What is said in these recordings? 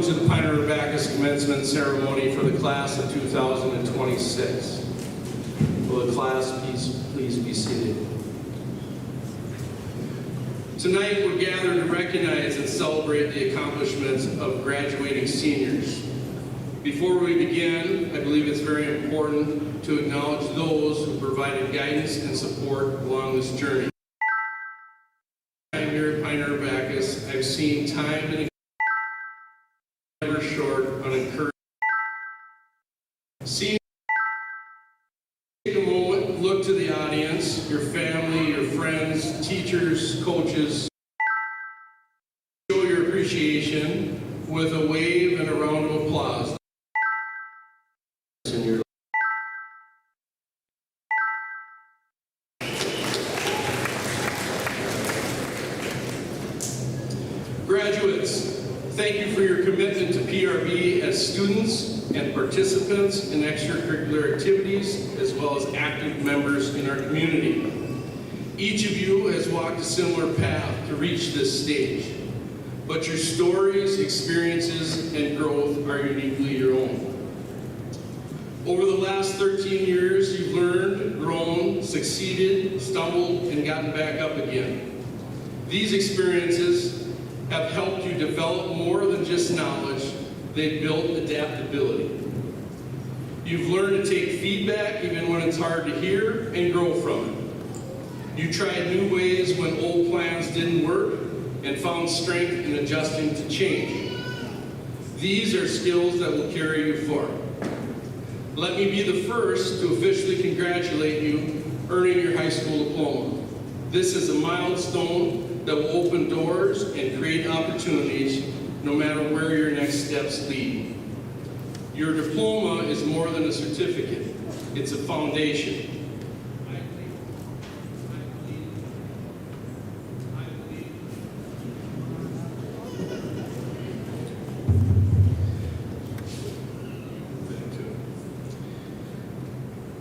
to the Pine River Baptist commencement ceremony for the class of 2026. Will the class please be seated? Tonight we're gathered to recognize and celebrate the accomplishments of graduating seniors. Before we begin, I believe it's very important to acknowledge those who provided guidance and support along this journey. Here at Pine River Baptist, I've seen time and again, never short on encouragement. Take a moment, look to the audience, your family, your friends, teachers, coaches. Show your appreciation with a wave and a round of applause. In your Graduates, thank you for your commitment to PRB as students and participants in extracurricular activities, as well as active members in our community. Each of you has walked a similar path to reach this stage, but your stories, experiences, and growth are uniquely your own. Over the last 13 years, you've learned, grown, succeeded, stumbled, and gotten back up again. These experiences have helped you develop more than just knowledge. They've built adaptability. You've learned to take feedback even when it's hard to hear and grow from it. You tried new ways when old plans didn't work and found strength in adjusting to change. These are skills that will carry you far. Let me be the first to officially congratulate you earning your high school diploma. This is a milestone that will open doors and create opportunities no matter where your next steps lead. Your diploma is more than a certificate. It's a foundation.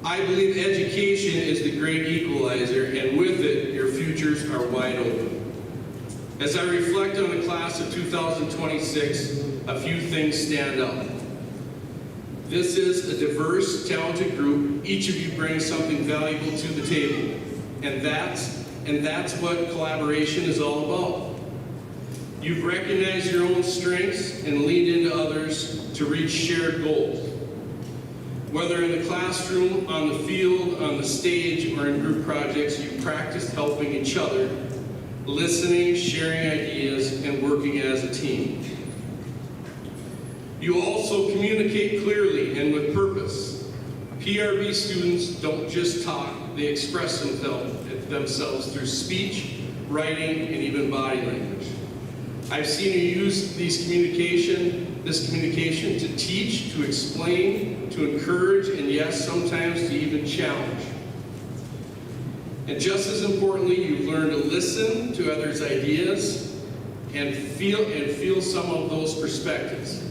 I believe education is the great equalizer, and with it, your futures are wide open. As I reflect on the class of 2026, a few things stand out. This is a diverse, talented group. Each of you brings something valuable to the table, and that's what collaboration is all about. You've recognized your own strengths and leaned into others to reach shared goals. Whether in the classroom, on the field, on the stage, or in group projects, you've practiced helping each other, listening, sharing ideas, and working as a team. You also communicate clearly and with purpose. PRB students don't just talk, they express themselves through speech, writing, and even body language. I've seen you use this communication to teach, to explain, to encourage, and yes, sometimes to even challenge. And just as importantly, you've learned to listen to others' ideas and feel some of those perspectives.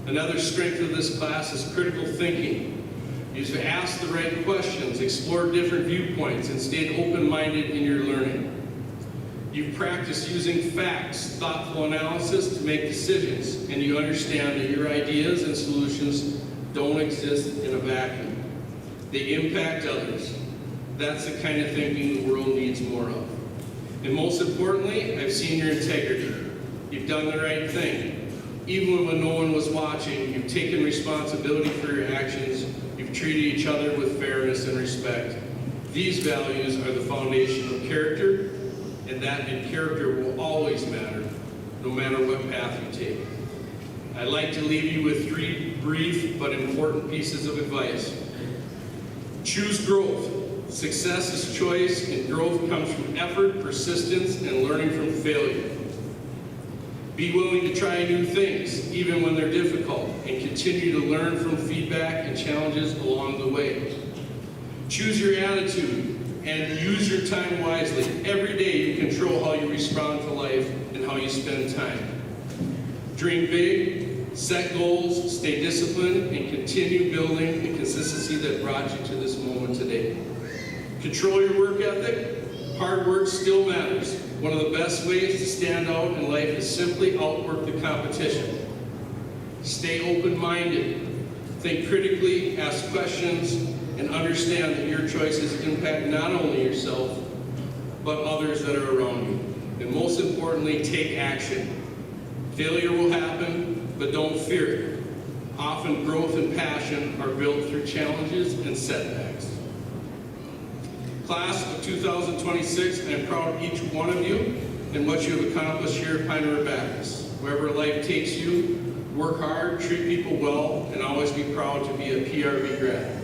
Another strength of this class is critical thinking. You've asked the right questions, explored different viewpoints, and stayed open-minded in your learning. You've practiced using facts, thoughtful analysis to make decisions, and you understand that your ideas and solutions don't exist in a vacuum. They impact others. That's the kind of thinking the world needs more of. And most importantly, I've seen your integrity. You've done the right thing. Even when no one was watching, you've taken responsibility for your actions. You've treated each other with fairness and respect. These values are the foundation of character, and character will always matter, no matter what path you take. I'd like to leave you with 3 brief but important pieces of advice. Choose growth. Success is choice, and growth comes from effort, persistence, and learning from failure. Be willing to try new things, even when they're difficult, and continue to learn from feedback and challenges along the way. Choose your attitude and use your time wisely. Every day you control how you respond to life and how you spend time. Dream big, set goals, stay disciplined, and continue building the consistency that brought you to this moment today. Control your work ethic. Hard work still matters. One of the best ways to stand out in life is simply outwork the competition. Stay open-minded. Think critically, ask questions, and understand that your choices impact not only yourself, but others that are around you. And most importantly, take action. Failure will happen, but don't fear it. Often growth and passion are built through challenges and setbacks. Class of 2026, I'm proud of each one of you and what you have accomplished here at Pine River Baptist. Wherever life takes you, work hard, treat people well, and always be proud to be a PRB grad.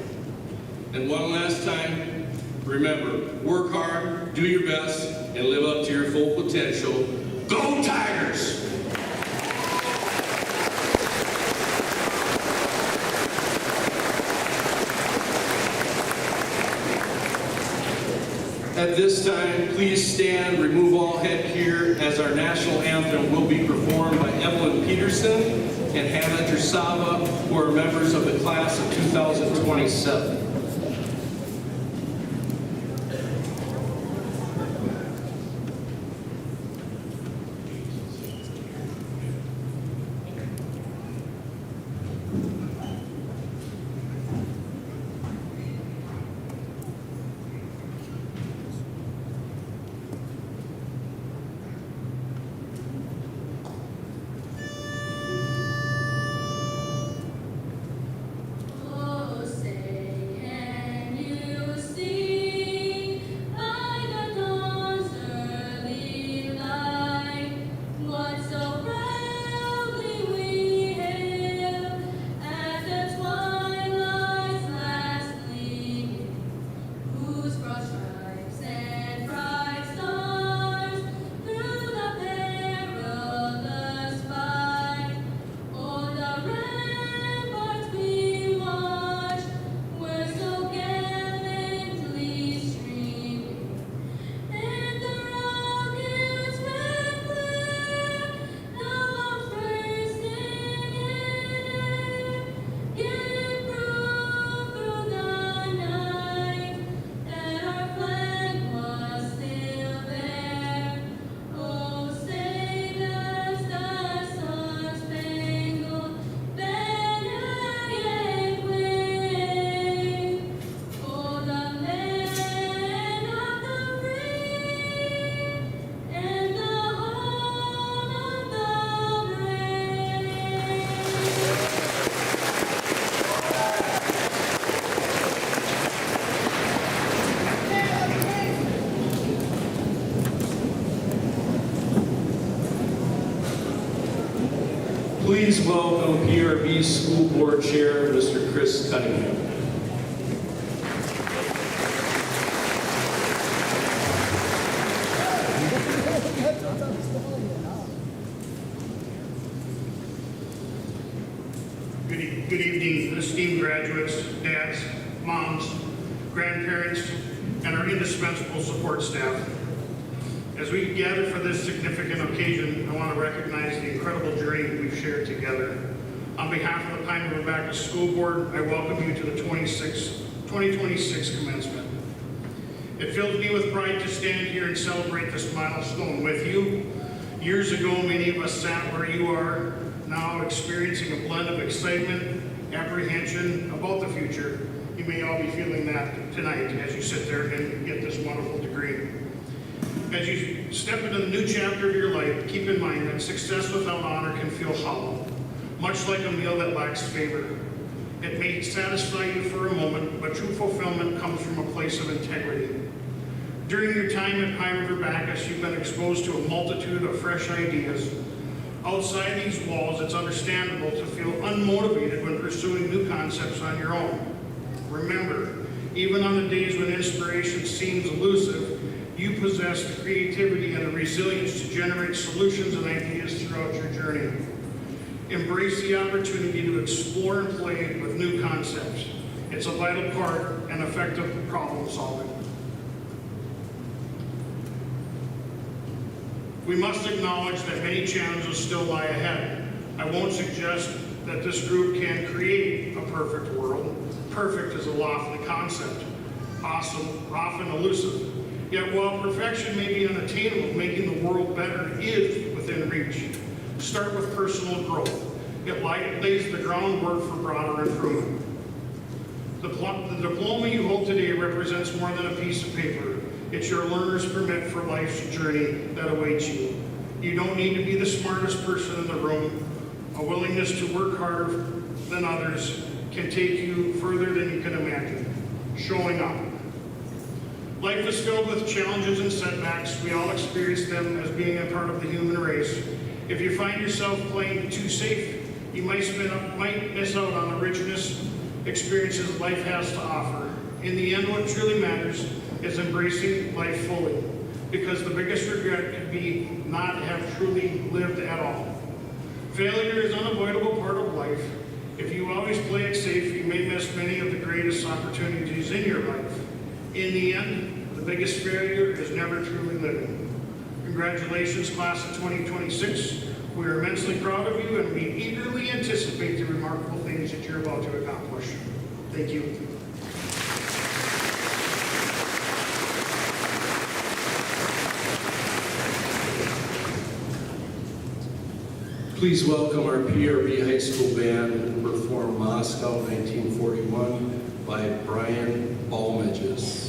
And one last time, remember, work hard, do your best, and live up to your full potential. Go Tigers! At this time, please stand, remove all headgear, as our national anthem will be performed by Evelyn Peterson and Hannah Drasava, who are members of the class of 2027. Please welcome PRB School Board Chair, Mr. Chris Cunningham. Good evening, esteemed graduates, dads, moms, grandparents, and our indispensable support staff. As we gather for this significant occasion, I want to recognize the incredible journey we've shared together. On behalf of the Pine River Baptist School Board, I welcome you to the 2026 commencement. It fills me with pride to stand here and celebrate this milestone with you. Years ago, many of us sat where you are now, experiencing a blend of excitement, apprehension about the future. You may all be feeling that tonight as you sit there and get this wonderful degree. As you step into the new chapter of your life, keep in mind that success without honor can feel hollow, much like a meal that lacks favor. It may satisfy you for a moment, but true fulfillment comes from a place of integrity. During your time at Pine River Baptist, you've been exposed to a multitude of fresh ideas. Outside these walls, it's understandable to feel unmotivated when pursuing new concepts on your own. Remember, even on the days when inspiration seems elusive, you possess the creativity and the resilience to generate solutions and ideas throughout your journey. Embrace the opportunity to explore and play with new concepts. It's a vital part and effective problem solving. We must acknowledge that many challenges still lie ahead. I won't suggest that this group can create a perfect world. Perfect is a lofty concept, often elusive. Yet while perfection may be unattainable, making the world better is within reach. Start with personal growth. It lays the groundwork for broader improvement. The diploma you hold today represents more than a piece of paper. It's your learner's permit for life's journey that awaits you. You don't need to be the smartest person in the room. A willingness to work harder than others can take you further than you can imagine. Showing up. Life is filled with challenges and setbacks. We all experience them as being a part of the human race. If you find yourself playing too safe, you might miss out on the richness experiences life has to offer. In the end, what truly matters is embracing life fully, because the biggest regret could be not to have truly lived at all. Failure is an unavoidable part of life. If you always play it safe, you may miss many of the greatest opportunities in your life. In the end, the biggest failure is never truly living. Congratulations, class of 2026. We are immensely proud of you, and we eagerly anticipate the remarkable things that you're about to accomplish. Thank you. Please welcome our PRB High School Band who performed Moscow 1941 by Brian Balmages.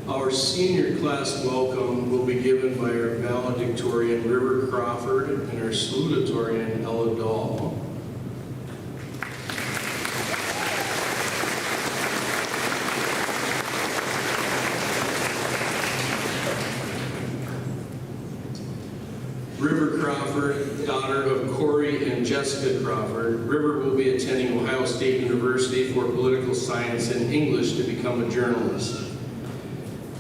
Our senior class welcome will be given by our valedictorian River Crawford and our salutatorian Ella Dahl. River Crawford, daughter of Corey and Jessica Crawford. River will be attending Ohio State University for political science and English to become a journalist.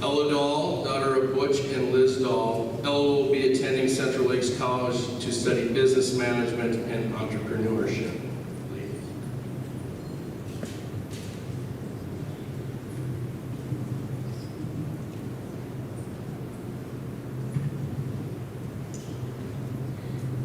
Ella Dahl, daughter of Butch and Liz Dahl. Ella will be attending Central Lakes College to study business management and entrepreneurship.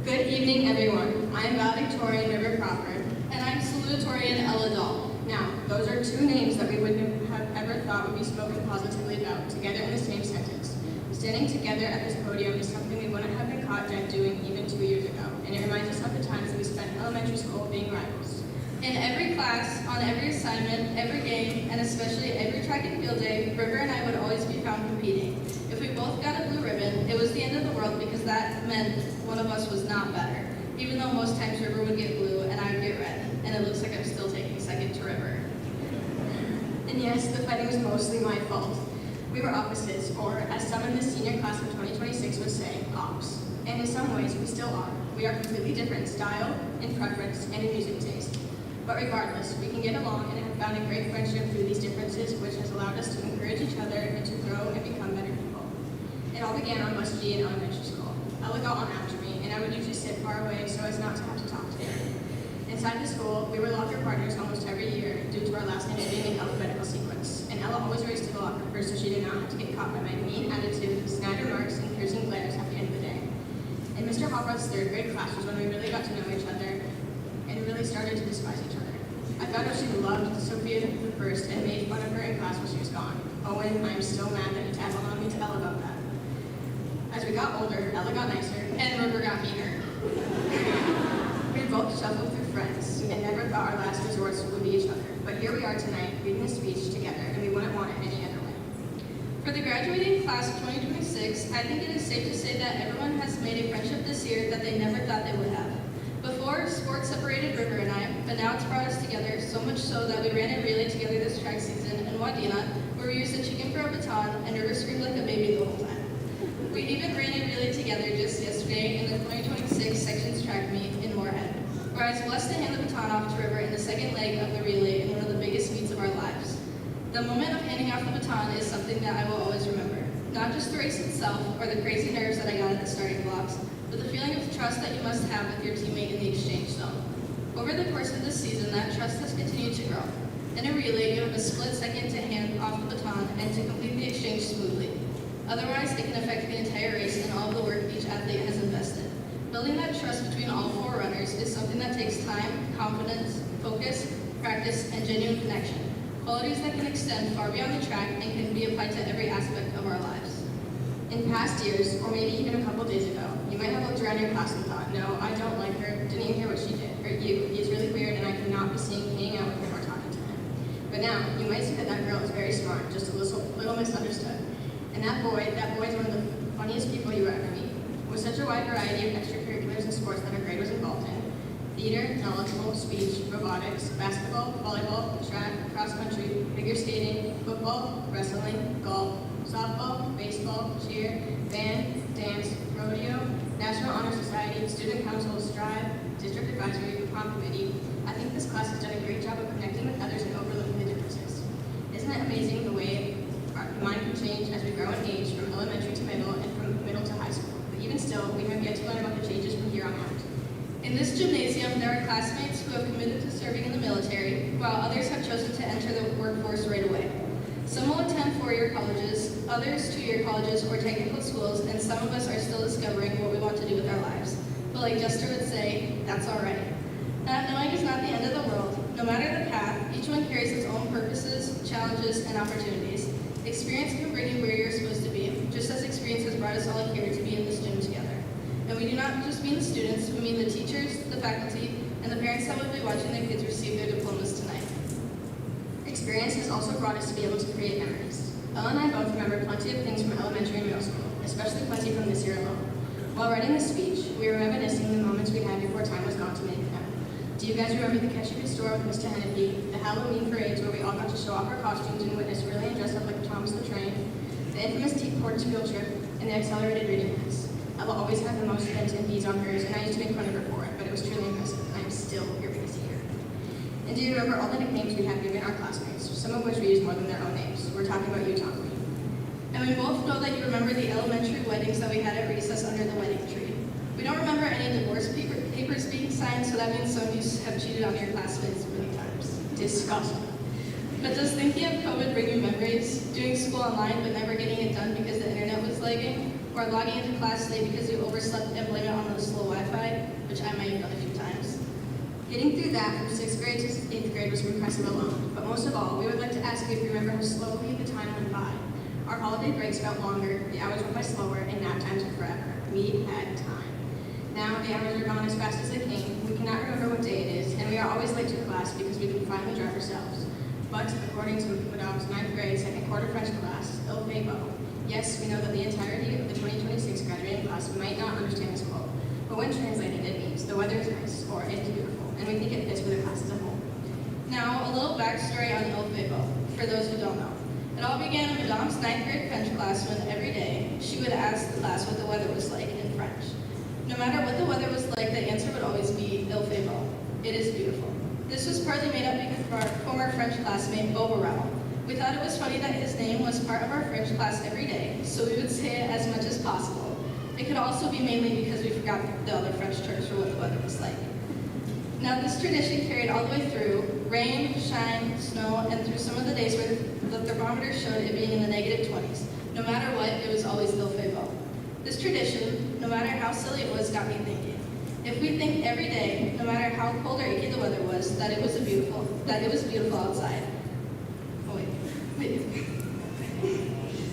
Good evening, everyone. I am valedictorian River Crawford, and I'm salutatorian Ella Dahl. Now, those are two names that we wouldn't have ever thought would be spoken positively about together in the same sentence. Standing together at this podium is something we wouldn't have been caught dead doing even 2 years ago, and it reminds us of the times that we spent in elementary school being rivals. In every class, on every assignment, every game, and especially every track and field day, River and I would always be found competing. If we both got a blue ribbon, it was the end of the world because that meant one of us was not better. Even though most times River would get blue and I would get red, and it looks like I'm still taking second to River. And yes, the fighting was mostly my fault. We were opposites, or as some in the senior class of 2026 would say, ops. And in some ways, we still are. We are completely different in style, in preference, and in music taste. But regardless, we can get along and have found a great friendship through these differences, which has allowed us to encourage each other and to grow and become better people. It all began on Must G in elementary school. Ella got on after me, and I would usually sit far away so as not to have to talk to her. Inside the school, we were locker partners almost every year due to our last names being in alphabetical sequence, and Ella always raced to the locker first so she did not have to get caught by my mean attitude, snide remarks, and piercing glares at the end of the day. In Mr. Hopper's third grade class was when we really got to know each other and really started to despise each other. I found out she loved Sophia the first and made fun of her in class while she was gone. Owen, I am still mad that you tagged along me to Ella about that. As we got older, Ella got nicer, and River got meaner. We both shuffled through friends, and never thought our last resorts would be each other. But here we are tonight, reading this speech together, and we wouldn't want it any other way. For the graduating class of 2026, I think it is safe to say that everyone has made a friendship this year that they never thought they would have. Before, sports separated River and I, but now it's brought us together, so much so that we ran a relay together this track season in Wadena, where we used a chicken for a baton, and River screamed like a baby the whole time. We even ran a relay together just yesterday in the 2026 sections track meet in Moorhead, where I was blessed to hand the baton off to River in the second leg of the relay in one of the biggest meets of our lives. The moment of handing off the baton is something that I will always remember. Not just the race itself or the crazy nerves that I got at the starting blocks, but the feeling of trust that you must have with your teammate in the exchange zone. Over the course of this season, that trust has continued to grow. In a relay, you have a split second to hand off the baton and to complete the exchange smoothly. Otherwise, it can affect the entire race and all of the work each athlete has invested. Building that trust between all four runners is something that takes time, confidence, focus, practice, and genuine connection. Qualities that can extend far beyond the track and can be applied to every aspect of our lives. In past years, or maybe even a couple days ago, you might have looked around your class and thought, no, I don't like her, didn't even hear what she did, or he's really weird and I cannot be seen hanging out with him or talking to him. But now, you might see that that girl is very smart, just a little misunderstood. And that boy is one of the funniest people you will ever meet. With such a wide variety of extracurriculars and sports that her grade was involved in, theater, knowledgeable, speech, robotics, basketball, volleyball, track, cross country, figure skating, football, wrestling, golf, softball, baseball, cheer, band, dance, rodeo, National Honor Society, Student Council, Strive, District Advisory, Prom Committee. I think this class has done a great job of connecting with others and overlooking the differences. Isn't it amazing the way our mind can change as we grow in age from elementary to middle and from middle to high school? But even still, we have yet to learn about the changes from here on out. In this gymnasium, there are classmates who have committed to serving in the military, while others have chosen to enter the workforce right away. Some will attend four-year colleges, others two-year colleges or technical schools, and some of us are still discovering what we want to do with our lives. But like Jester would say, that's all right. Not knowing is not the end of the world. No matter the path, each one carries its own purposes, challenges, and opportunities. Experience can bring you where you're supposed to be, just as experience has brought us all here to be in this gym together. And we do not just mean the students, we mean the teachers, the faculty, and the parents that will be watching their kids receive their diplomas tonight. Experience has also brought us to be able to create memories. Ella and I both remember plenty of things from elementary and middle school, especially plenty from this year alone. While writing the speech, we were reminiscing the moments we had before time was gone to make them. Do you guys remember the Catch You Could Store with Mr. Hennepy, the Halloween parades where we all got to show off our costumes and witness really dressed up like Thomas the Train, the infamous Deep Portage field trip, and the accelerated reading class? Ella always had the most pins and beads on hers, and I used to make fun of her for it, but it was truly impressive. I am still your biggest hater. And do you remember all the nicknames we had given our classmates, some of which we used more than their own names? We're talking about you, Tom. And we both know that you remember the elementary weddings that we had at recess under the wedding tree. We don't remember any divorce papers being signed, so that means some of you have cheated on your classmates many times. Disgusting. But does thinking of COVID bring you memories? Doing school online but never getting it done because the internet was lagging? Or logging into class late because you overslept and blame it on the slow Wi-Fi, which I might have done a few times. Getting through that from 6th grade to 8th grade was impressive alone. But most of all, we would like to ask you if you remember how slowly the time went by. Our holiday breaks felt longer, the hours went by slower, and nap times were forever. We had time. Now the hours are gone as fast as they came. We cannot remember what day it is, and we are always late to class because we can finally drive ourselves. But according to Madame's 9th grade, second quarter French class, Il fait beau. Yes, we know that the entirety of the 2026 graduating class might not understand this quote, but when translated, it means the weather is nice or it's beautiful, and we think it fits for the class as a whole. Now, a little backstory on Il fait beau, for those who don't know. It all began in Madame's 9th grade French class when every day she would ask the class what the weather was like in French. No matter what the weather was like, the answer would always be Il fait beau. It is beautiful. This was partly made up because of our former French classmate, Beauborel. We thought it was funny that his name was part of our French class every day, so we would say it as much as possible. It could also be mainly because we forgot the other French terms for what the weather was like. Now this tradition carried all the way through rain, shine, snow, and through some of the days where the thermometer showed it being in the negative 20s. No matter what, it was always Il fait beau. This tradition, no matter how silly it was, got me thinking. If we think every day, no matter how cold or icky the weather was, that it was beautiful outside. Oh wait.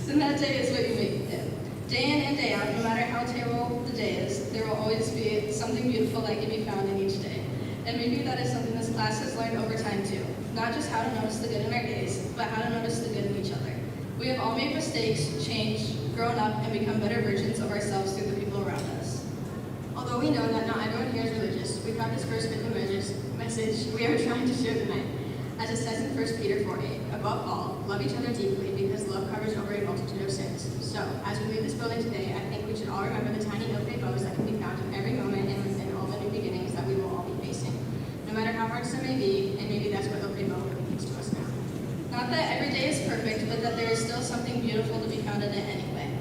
Then that day is what you make it. Day in and day out, no matter how terrible the day is, there will always be something beautiful that can be found in each day. And maybe that is something this class has learned over time too. Not just how to notice the good in our days, but how to notice the good in each other. We have all made mistakes, changed, grown up, and become better versions of ourselves through the people around us. Although we know that not everyone here is religious, we practice first with the message we are trying to share tonight. As it says in 1 Peter 4:8, above all, love each other deeply because love covers over a multitude of sins. So, as we leave this building today, I think we should all remember the tiny Il fait beaux that can be found in every moment and within all the new beginnings that we will all be facing. No matter how hard some may be, and maybe that's what Il fait beau means to us now. Not that every day is perfect, but that there is still something beautiful to be found in it anyway.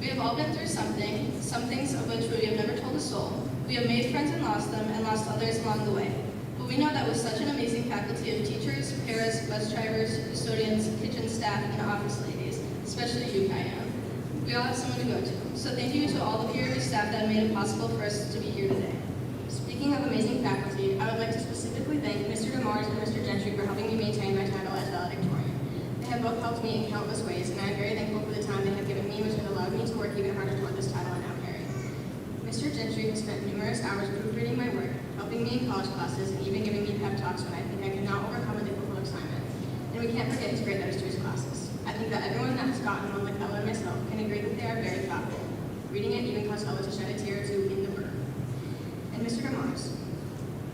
We have all been through something, some things of which we have never told a soul. We have made friends and lost them, and lost others along the way. But we know that with such an amazing faculty of teachers, paras, bus drivers, custodians, kitchen staff, and office ladies, especially you, Kaya, we all have someone to go to. So thank you to all the PRB staff that made it possible for us to be here today. Speaking of amazing faculty, I would like to specifically thank Mr. DeMars and Mr. Gentry for helping me maintain my title as valedictorian. They have both helped me in countless ways, and I am very thankful for the time they have given me, which has allowed me to work even harder toward this title I now carry. Mr. Gentry has spent numerous hours proofreading my work, helping me in college classes, and even giving me pep talks when I think I cannot overcome a difficult assignment. And we can't forget his great letters to his classes. I think that everyone that has gotten one like Ella and myself can agree that they are very thoughtful. Reading it even caused Ella to shed a tear or two in the book. And Mr. DeMars,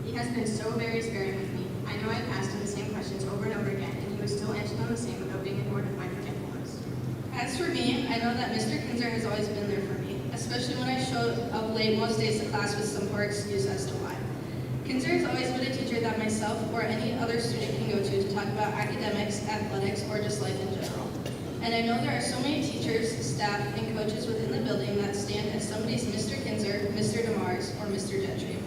he has been so very sparing with me. I know I've asked him the same questions over and over again, and he would still answer them the same without being ignored of my forgetfulness. As for me, I know that Mr. Kinzer has always been there for me, especially when I showed up late most days to class with some poor excuse as to why. Kinzer has always been a teacher that myself or any other student can go to talk about academics, athletics, or just life in general. And I know there are so many teachers, staff, and coaches within the building that stand as somebody's Mr. Kinzer, Mr. DeMars, or Mr. Gentry.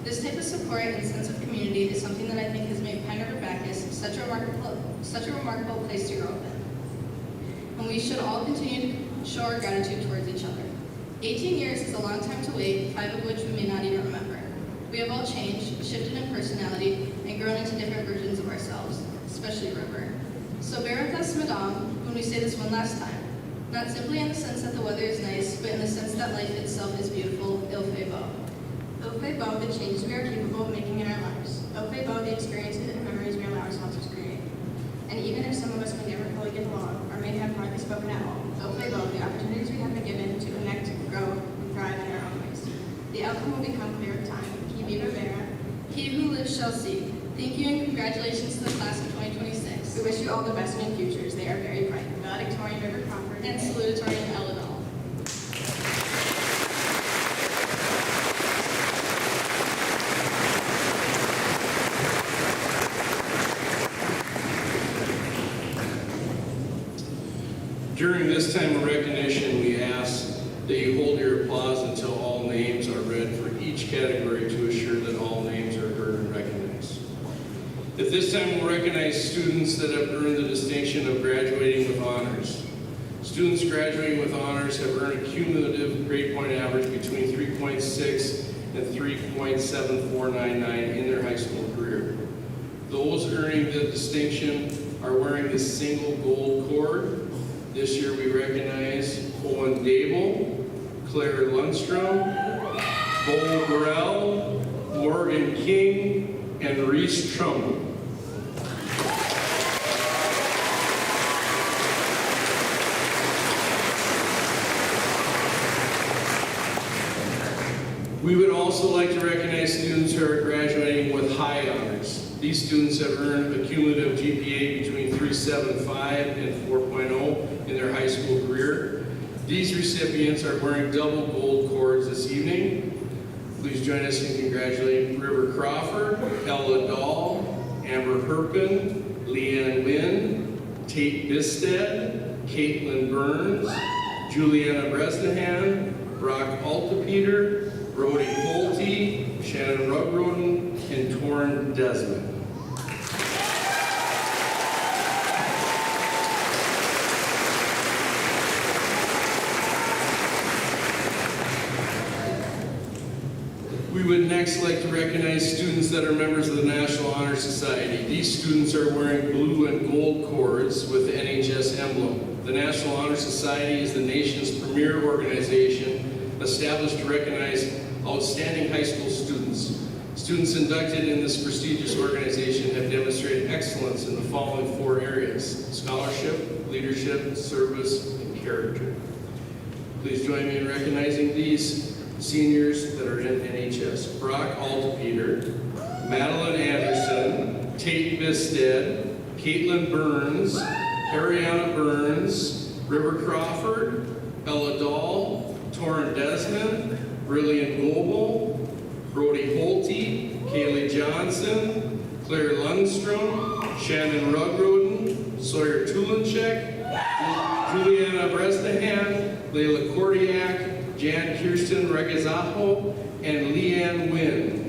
This type of support and sense of community is something that I think has made Pine River Baptist such a remarkable place to grow up in. And we should all continue to show our gratitude towards each other. 18 years is a long time to wait, 5 of which we may not even remember. We have all changed, shifted in personality, and grown into different versions of ourselves, especially River. So bear with us, Madame, when we say this one last time. Not simply in the sense that the weather is nice, but in the sense that life itself is beautiful, il fait beau. Il fait beau the changes we are capable of making in our lives. Il fait beau the experiences and memories we allow ourselves to create. And even if some of us may never fully get along or may have hardly spoken at all, hopefully both the opportunities we have been given to connect, grow, and thrive in our own ways. The outcome will become clear with time. Qui vive verra. He who lives shall see. Thank you and congratulations to the class of 2026. We wish you all the best in your futures. They are very bright. Valedictorian River Crawford and salutatorian Ella Dahl. During this time of recognition, we ask that you hold your applause until all names are read for each category to assure that all names are heard and recognized. At this time, we'll recognize students that have earned the distinction of graduating with honors. Students graduating with honors have earned a cumulative grade point average between 3.6 and 3.7499 in their high school career. Those earning the distinction are wearing the single gold cord. This year we recognize Owen Dable, Claire Lundstrom, Bo Burrell, Morgan King, and Reese Trumbull. We would also like to recognize students who are graduating with high honors. These students have earned a cumulative GPA between 3.75 and 4.0 in their high school career. These recipients are wearing double gold cords this evening. Please join us in congratulating River Crawford, Ella Dahl, Amber Herpin, Leanne Wynn, Tate Bisted, Caitlin Burns, Juliana Bresnahan, Brock Altapeter, Brody Holte, Shannon Rugroden, and Torrin Desmond. We would next like to recognize students that are members of the National Honor Society. These students are wearing blue and gold cords with the NHS emblem. The National Honor Society is the nation's premier organization established to recognize outstanding high school students. Students inducted in this prestigious organization have demonstrated excellence in the following 4 areas: scholarship, leadership, service, and character. Please join me in recognizing these seniors that are in NHS. Brock Altapeter, Madeline Anderson, Tate Bisted, Caitlin Burns, Ariana Burns, River Crawford, Ella Dahl, Torrin Desmond, Brilliant Goebel, Brody Holte, Kaylee Johnson, Claire Lundstrom, Shannon Rugroden, Sawyer Tulinchek, Juliana Bresnahan, Layla Kordiak, Jan Kirsten Regazaho, and Leanne Wynn.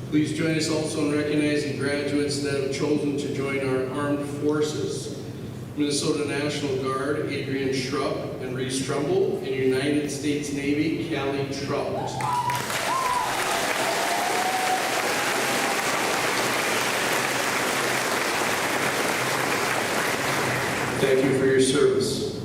Please join us also in recognizing graduates that have chosen to join our armed forces. Minnesota National Guard, Adrian Schrupp and Reese Trumbull, and United States Navy, Callie Trout. Thank you for your service.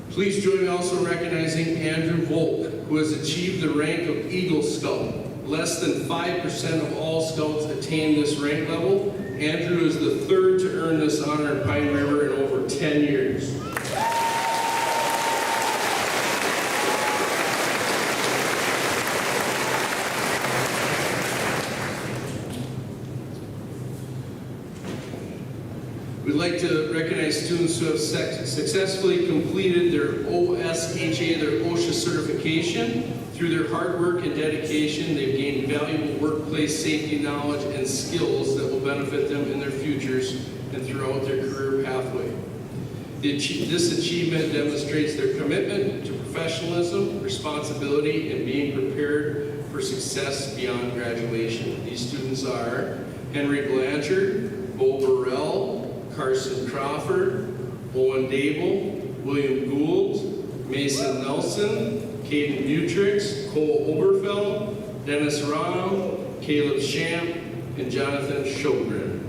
Please join me also in recognizing Andrew Volk, who has achieved the rank of Eagle Scout. Less than 5% of all scouts attain this rank level. Andrew is the 3rd to earn this honor in Pine River in over 10 years. We'd like to recognize students who have successfully completed their OSHA, their OSHA certification. Through their hard work and dedication, they've gained valuable workplace safety knowledge and skills that will benefit them in their futures and throughout their career pathway. This achievement demonstrates their commitment to professionalism, responsibility, and being prepared for success beyond graduation. These students are Henry Blanchard, Bo Burrell, Carson Crawford, Owen Dable, William Gould, Mason Nelson, Caden Butrix, Cole Oberfeld, Dennis Ram, Caleb Champ, and Jonathan Shogren.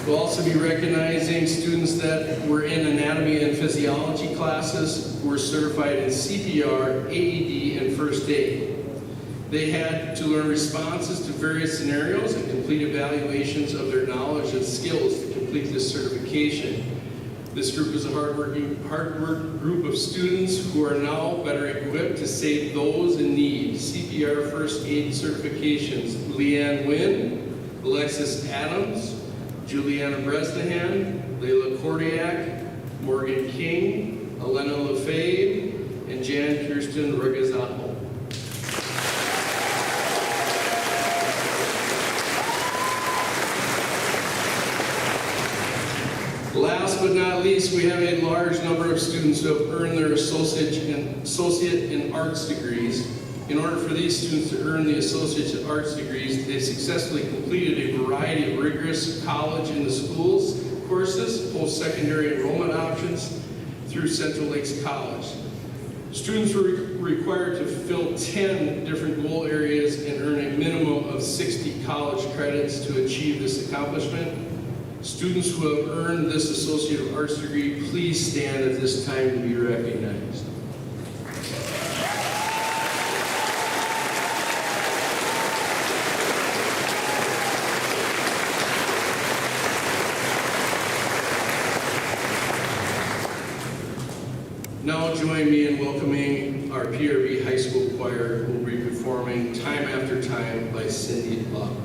We'll also be recognizing students that were in anatomy and physiology classes who were certified in CPR, AED, and first aid. They had to learn responses to various scenarios and complete evaluations of their knowledge and skills to complete this certification. This group is a hard work group of students who are now better equipped to save those in need. CPR first aid certifications: Leanne Wynn, Alexis Adams, Juliana Bresnahan, Layla Kordiak, Morgan King, Elena Lefebvre, and Jan Kirsten Regazato. Last but not least, we have a large number of students who have earned their associate in arts degrees. In order for these students to earn the associate in arts degrees, they successfully completed a variety of rigorous college in the schools courses, post-secondary enrollment options through Central Lakes College. Students were required to fill 10 different goal areas and earn a minimum of 60 college credits to achieve this accomplishment. Students who have earned this Associate of Arts degree, please stand at this time to be recognized. Now join me in welcoming our PRB High School Choir, who will be performing Time After Time by Cindy Love.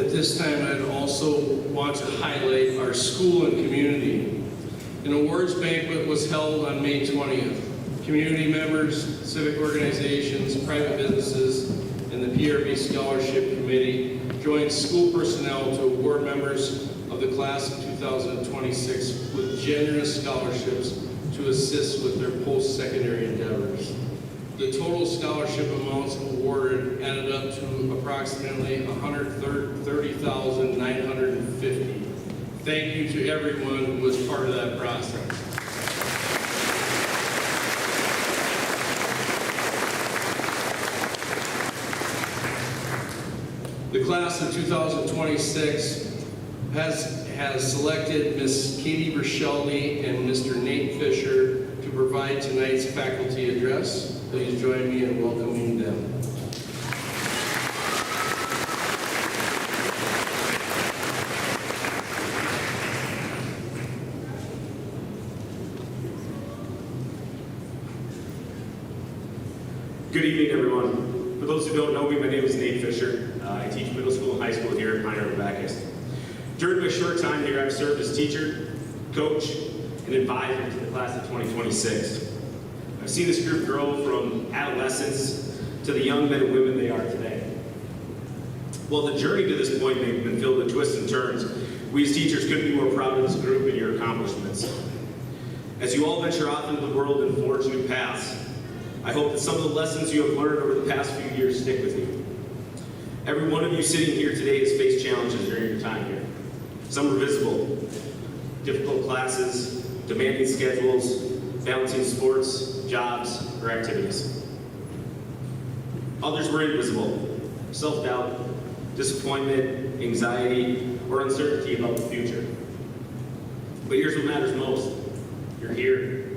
at this time I'd also want to highlight our school and community. An awards banquet was held on May 20th. Community members, civic organizations, private businesses, and the PRB Scholarship Committee joined school personnel to award members of the class of 2026 with generous scholarships to assist with their post-secondary endeavors. The total scholarship amounts awarded added up to approximately $130,950. Thank you to everyone who was part of that process. The class of 2026 has selected Ms. Katie Berscheldi and Mr. Nate Fisher to provide tonight's faculty address. Please join me in welcoming them. Good evening, everyone. For those who don't know me, my name is Nate Fisher. I teach middle school and high school here at Pine River Baptist. During my short time here, I've served as teacher, coach, and advisor to the class of 2026. I've seen this group grow from adolescents to the young men and women they are today. While the journey to this point may have been filled with twists and turns, we as teachers couldn't be more proud of this group and your accomplishments. As you all venture off into the world and forge new paths, I hope that some of the lessons you have learned over the past few years stick with you. Every one of you sitting here today has faced challenges during your time here. Some are visible: difficult classes, demanding schedules, balancing sports, jobs, or activities. Others were invisible: self-doubt, disappointment, anxiety, or uncertainty about the future. But here's what matters most: you're here,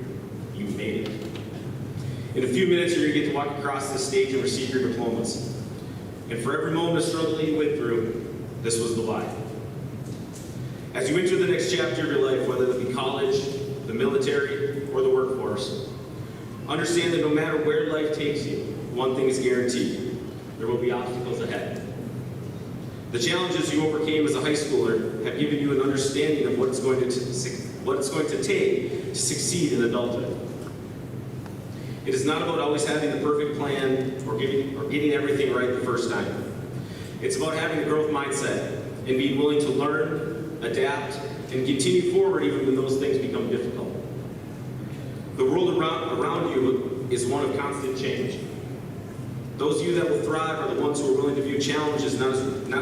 you made it. In a few minutes, you're going to get to walk across this stage and receive your diplomas. And for every moment of struggle that you went through, this was the why. As you enter the next chapter of your life, whether it be college, the military, or the workforce, understand that no matter where life takes you, one thing is guaranteed: there will be obstacles ahead. The challenges you overcame as a high schooler have given you an understanding of what it's going to take to succeed in adulthood. It is not about always having the perfect plan or getting everything right the first time. It's about having a growth mindset and being willing to learn, adapt, and continue forward even when those things become difficult. The world around you is one of constant change. Those of you that will thrive are the ones who are willing to view challenges not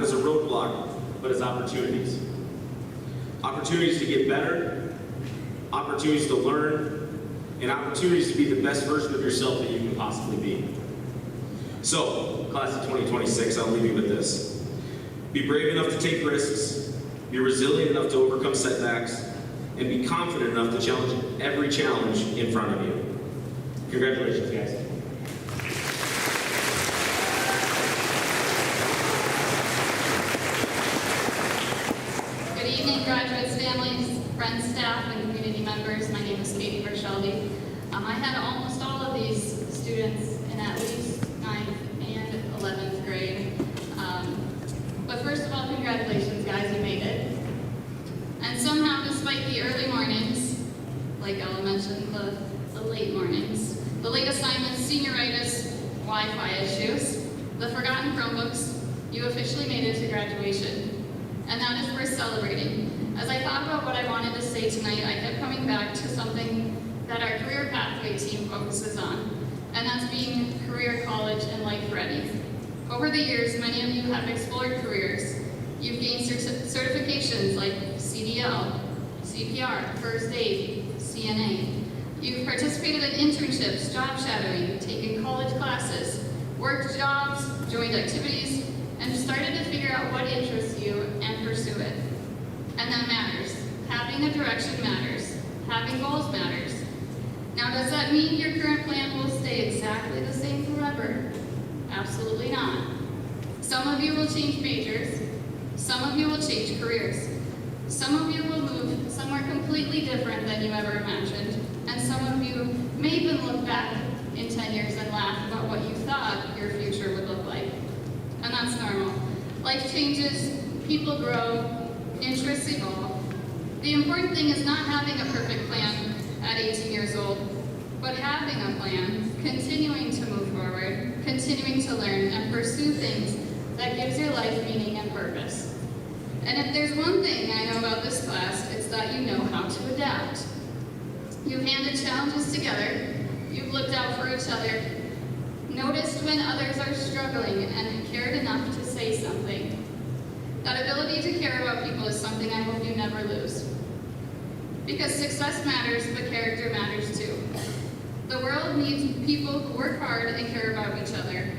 as a roadblock, but as opportunities. Opportunities to get better, opportunities to learn, and opportunities to be the best version of yourself that you can possibly be. So, class of 2026, I'll leave you with this. Be brave enough to take risks, be resilient enough to overcome setbacks, and be confident enough to challenge every challenge in front of you. Congratulations, guys. Good evening, graduates, families, friends, staff, and community members. My name is Katie Berscheldi. I had almost all of these students in at least 9th and 11th grade. But first of all, congratulations, guys, you made it. And somehow, despite the early mornings, like Ella mentioned, the late mornings, the late assignments, senioritis, Wi-Fi issues, the forgotten Chromebooks, you officially made it to graduation. And that is worth celebrating. As I thought about what I wanted to say tonight, I kept coming back to something that our career pathway team focuses on, and that's being career, college, and life ready. Over the years, many of you have explored careers. You've gained certifications like CDL, CPR, First Aid, CNA. You've participated in internships, job shadowing, taken college classes, worked jobs, joined activities, and started to figure out what interests you and pursue it. And that matters. Having a direction matters. Having goals matters. Now, does that mean your current plan will stay exactly the same forever? Absolutely not. Some of you will change majors. Some of you will change careers. Some of you will move somewhere completely different than you ever imagined. And some of you may even look back in 10 years and laugh about what you thought your future would look like. And that's normal. Life changes, people grow, interests evolve. The important thing is not having a perfect plan at 18 years old, but having a plan, continuing to move forward, continuing to learn and pursue things that gives your life meaning and purpose. And if there's one thing I know about this class, it's that you know how to adapt. You've handled challenges together, you've looked out for each other, noticed when others are struggling, and cared enough to say something. That ability to care about people is something I hope you never lose. Because success matters, but character matters too. The world needs people who work hard and care about each other.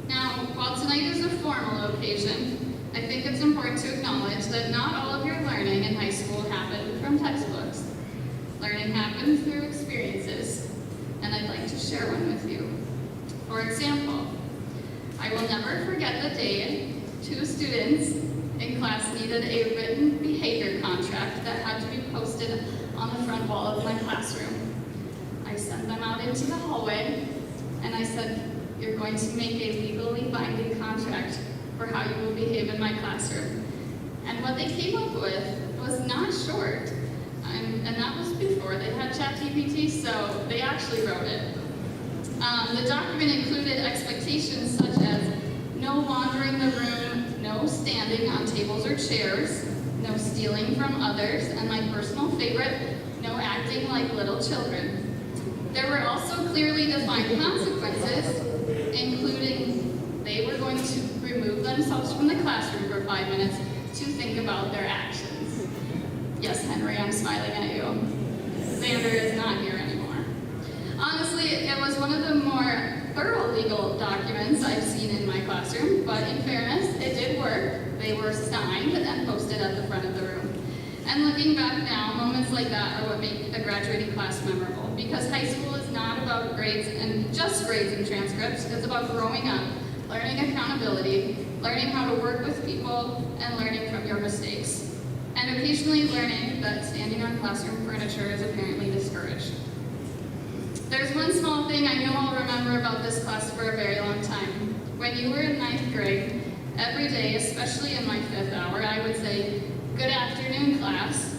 Now, while tonight is a formal occasion, I think it's important to acknowledge that not all of your learning in high school happened from textbooks. Learning happened through experiences, and I'd like to share one with you. For example, I will never forget the day 2 students in class needed a written behavior contract that had to be posted on the front wall of my classroom. I sent them out into the hallway, and I said, "You're going to make a legally binding contract for how you will behave in my classroom." And what they came up with was not short. And that was before they had ChatGPT, so they actually wrote it. The document included expectations such as no wandering the room, no standing on tables or chairs, no stealing from others, and my personal favorite, no acting like little children. There were also clearly defined consequences, including they were going to remove themselves from the classroom for 5 minutes to think about their actions. Yes, Henry, I'm smiling at you. Xander is not here anymore. Honestly, it was one of the more thorough legal documents I've seen in my classroom, but in fairness, it did work. They were signed and posted at the front of the room. And looking back now, moments like that are what make a graduating class memorable, because high school is not about grades and just grades and transcripts. It's about growing up, learning accountability, learning how to work with people, and learning from your mistakes. And occasionally learning that standing on classroom furniture is apparently discouraged. There's one small thing I know I'll remember about this class for a very long time. When you were in 9th grade, every day, especially in my 5th hour, I would say, "Good afternoon, class."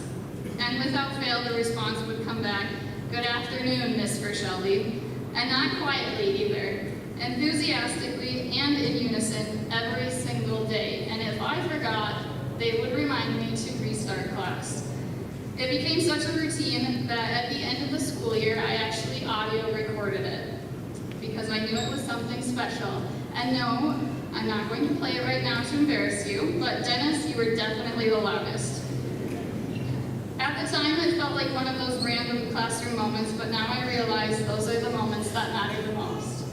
And without fail, the response would come back, "Good afternoon, Miss Verscheldy." And not quietly either, enthusiastically and in unison every single day. And if I forgot, they would remind me to restart class. It became such a routine that at the end of the school year, I actually audio recorded it because I knew it was something special. And no, I'm not going to play it right now to embarrass you, but Dennis, you were definitely the loudest. At the time, it felt like one of those random classroom moments, but now I realize those are the moments that matter the most.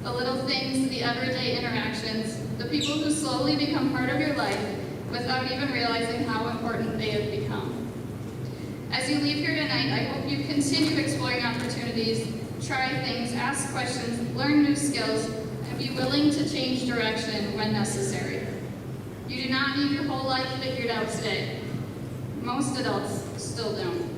The little things, the everyday interactions, the people who slowly become part of your life without even realizing how important they have become. As you leave here tonight, I hope you continue exploring opportunities, try things, ask questions, learn new skills, and be willing to change direction when necessary. You do not need your whole life figured out today. Most adults still don't.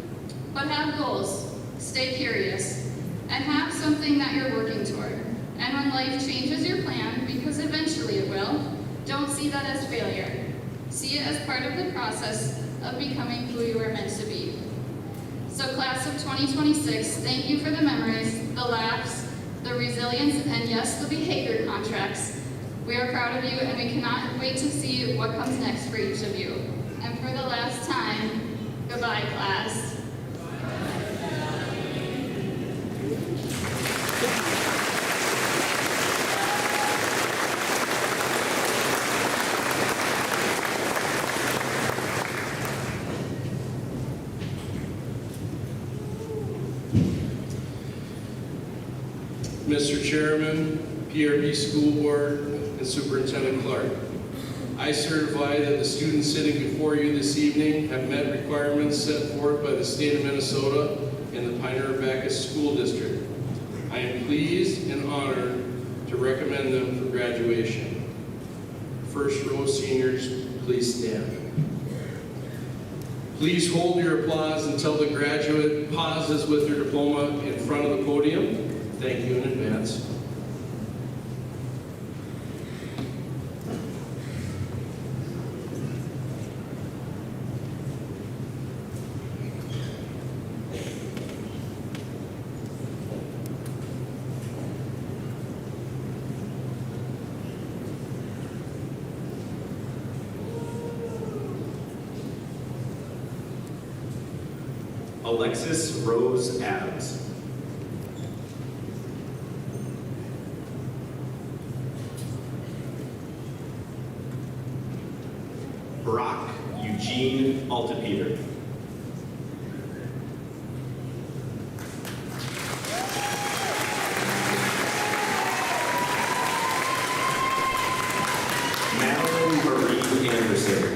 But have goals, stay curious, and have something that you're working toward. And when life changes your plan, because eventually it will, don't see that as failure. See it as part of the process of becoming who you are meant to be. So class of 2026, thank you for the memories, the laughs, the resilience, and yes, the behavior contracts. We are proud of you, and we cannot wait to see what comes next for each of you. And for the last time, goodbye, class. Mr. Chairman, PRB School Board, and Superintendent Clark, I certify that the students sitting before you this evening have met requirements set forth by the state of Minnesota and the Pioneer-Backus School District. I am pleased and honored to recommend them for graduation. First row seniors, please stand. Please hold your applause until the graduate pauses with their diploma in front of the podium. Thank you in advance. Alexis Rose Adams. Brock Eugene Altepeter. Madeline Marie Anderson.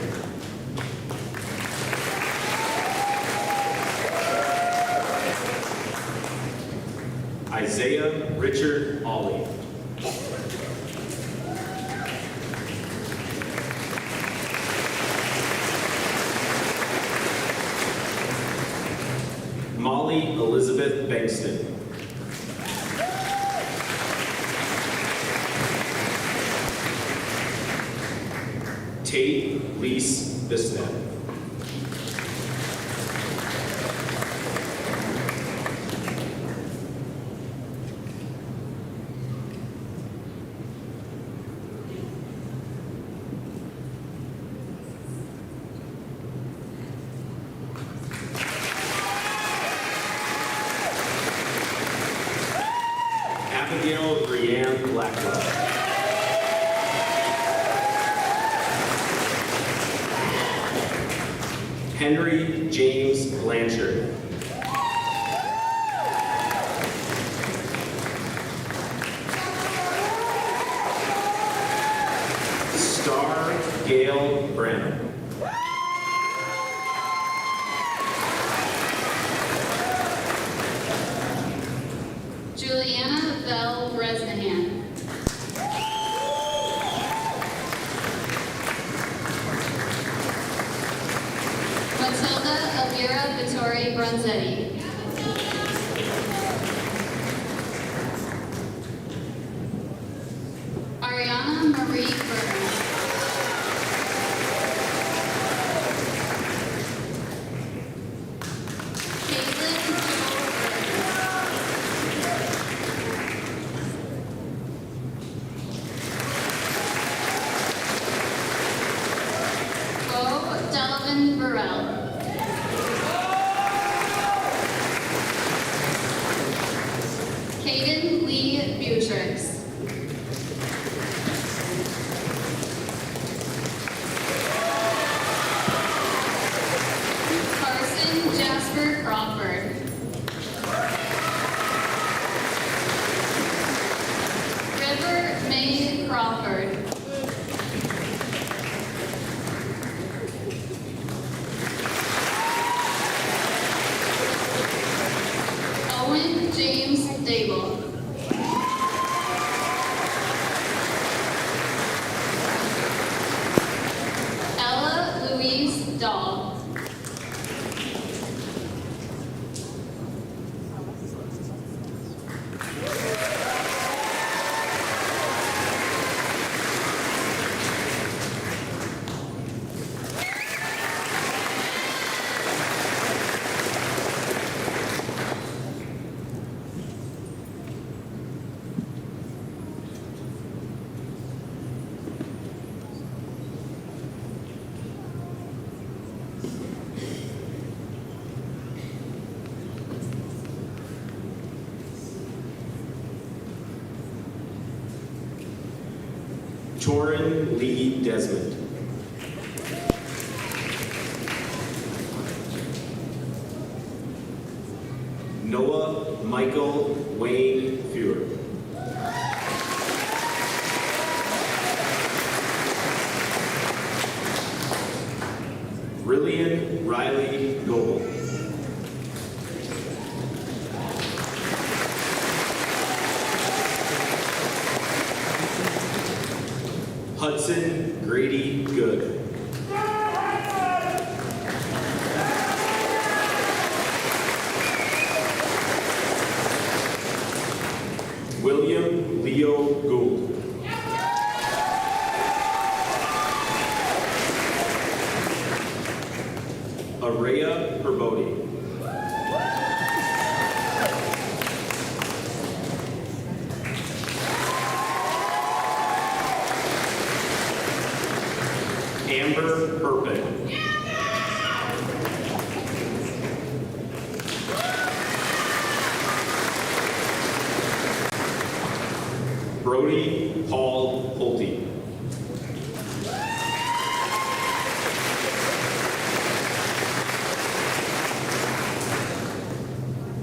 Isaiah Richard Ollie. Molly Elizabeth Bankston. Tate Lise Bisnet. Abigail Brianne Blackwell. Henry James Blanchard. Star Gail Branham. Juliana Bell Bresnahan. Matilda Elvira Vittori Bronzetti. Ariana Marie Burton. Caitlin Joe Burton. Bo Delavan Burrell. Caden Lee Butrix. Carson Jasper Crawford. River May Crawford. Owen James Dable. Ella Louise Dahl. Torin Lee Desmond. Noah Michael Wayne Fuhr. Rillian Riley Goble. Hudson Grady Good. William Leo Gould. Araya Herbodi. Amber Herpin. Brody Paul Pulte.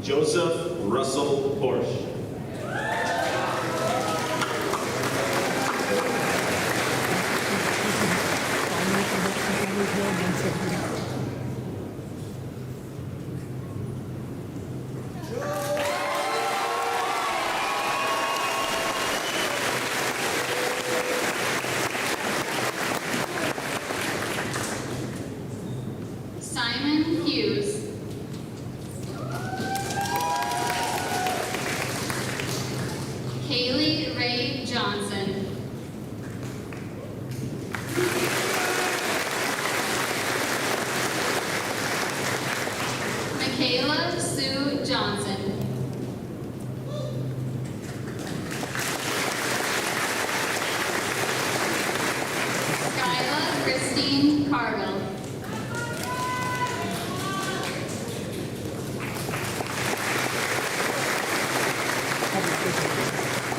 Joseph Russell Porsche. Simon Hughes. Kaylee Ray Johnson. Michaela Sue Johnson. Skyla Christine Cargill.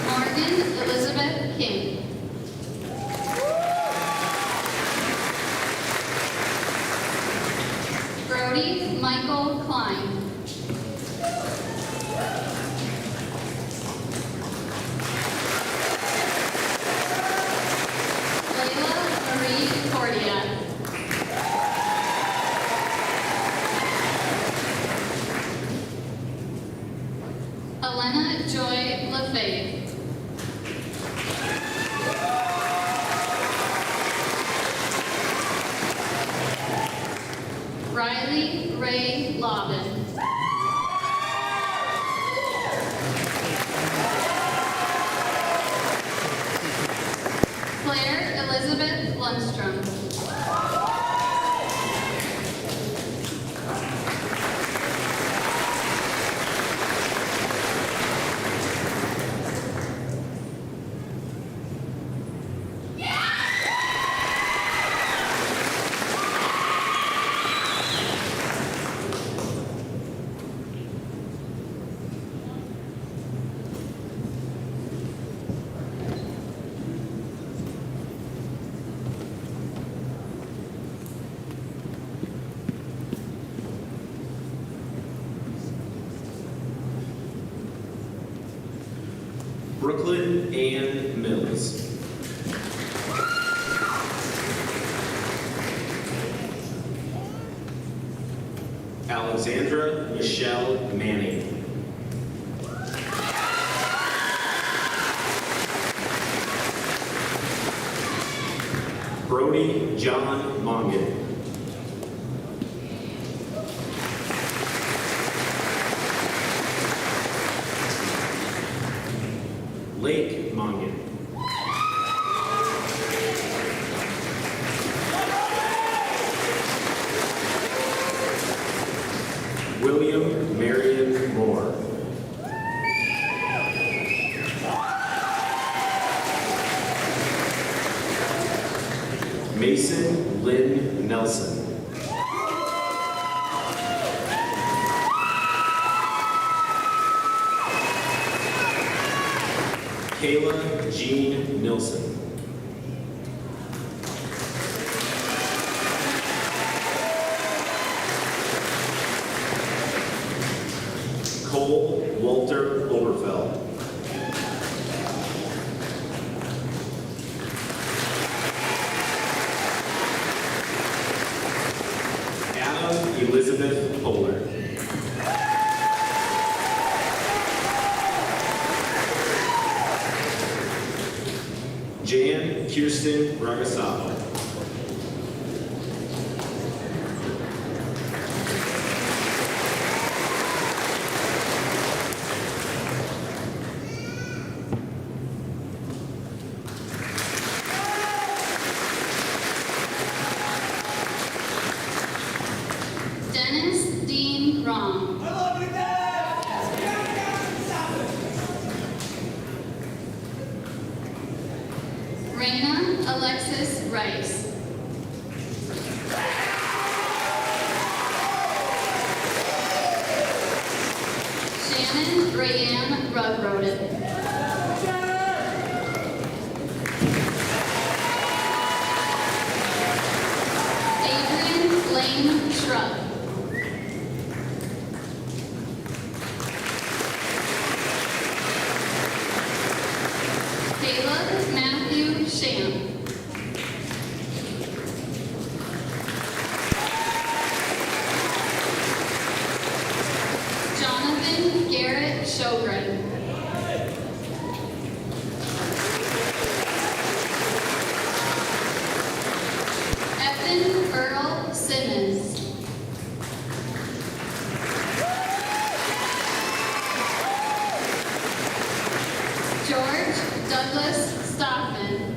Morgan Elizabeth King. Brody Michael Klein. Layla Marie Cordia. Elena Joy LaFave. Riley Ray Lobbin. Claire Elizabeth Lundstrom. Brooklyn Ann Mills. Alexandra Michelle Manning. Brody John Mongan. Lake Mongan. William Marion Moore. Mason Lynn Nelson. Kayla Jean Nilsson. Cole Walter Oberfeld. Adam Elizabeth Polar. Jan Kirsten Ragasava. Dennis Dean Rom. Raina Alexis Rice. Shannon Rayanne Rugroden. Shane Shrub. Caleb Matthew Sham. Jonathan Garrett Shogren. Ethan Earl Simmons. George Douglas Stockman.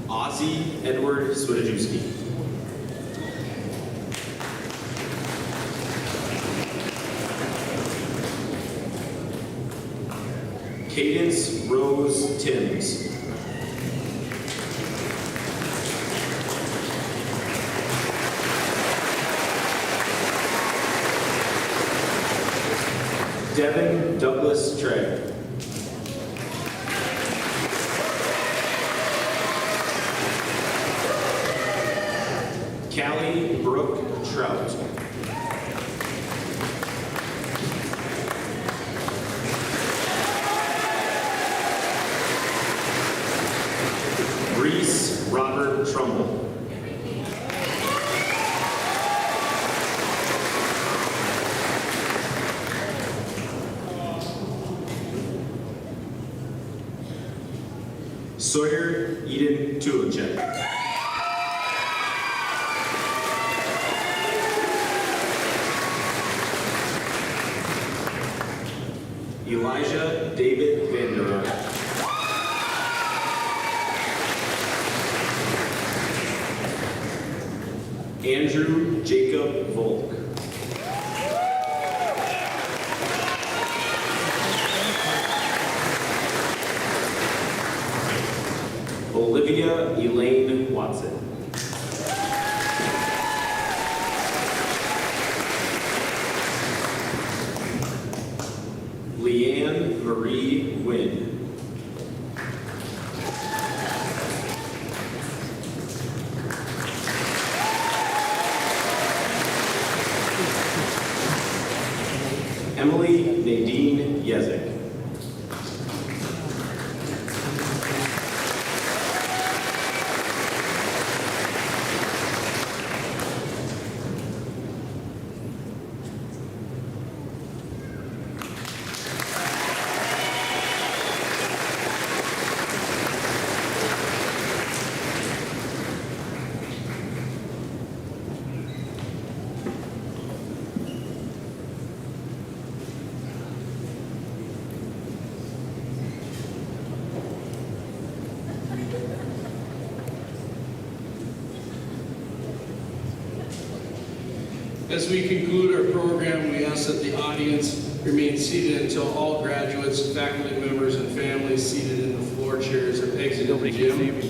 Ozzy Edward Swidajewski. Cadence Rose Timms. Devin Douglas Trey. Callie Brooke Trout. Reese Robert Trumbull. Sawyer Eden Tulacek. Elijah David Vanderer. Andrew Jacob Volk. Olivia Elaine Watson. Leanne Marie Wynn. Emily Nadine Yezik. As we conclude our program, we ask that the audience remain seated until all graduates, faculty members, and families seated in the floor chairs have exited the gym.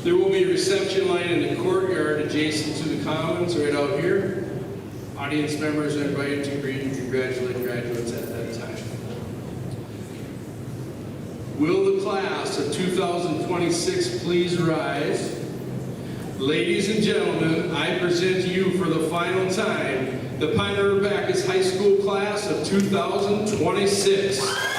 There will be a reception line in the courtyard adjacent to the commons right out here. Audience members are invited to greet and congratulate graduates at that time. Will the class of 2026 please rise? Ladies and gentlemen, I present to you for the final time the Pine River Backus High School class of 2026.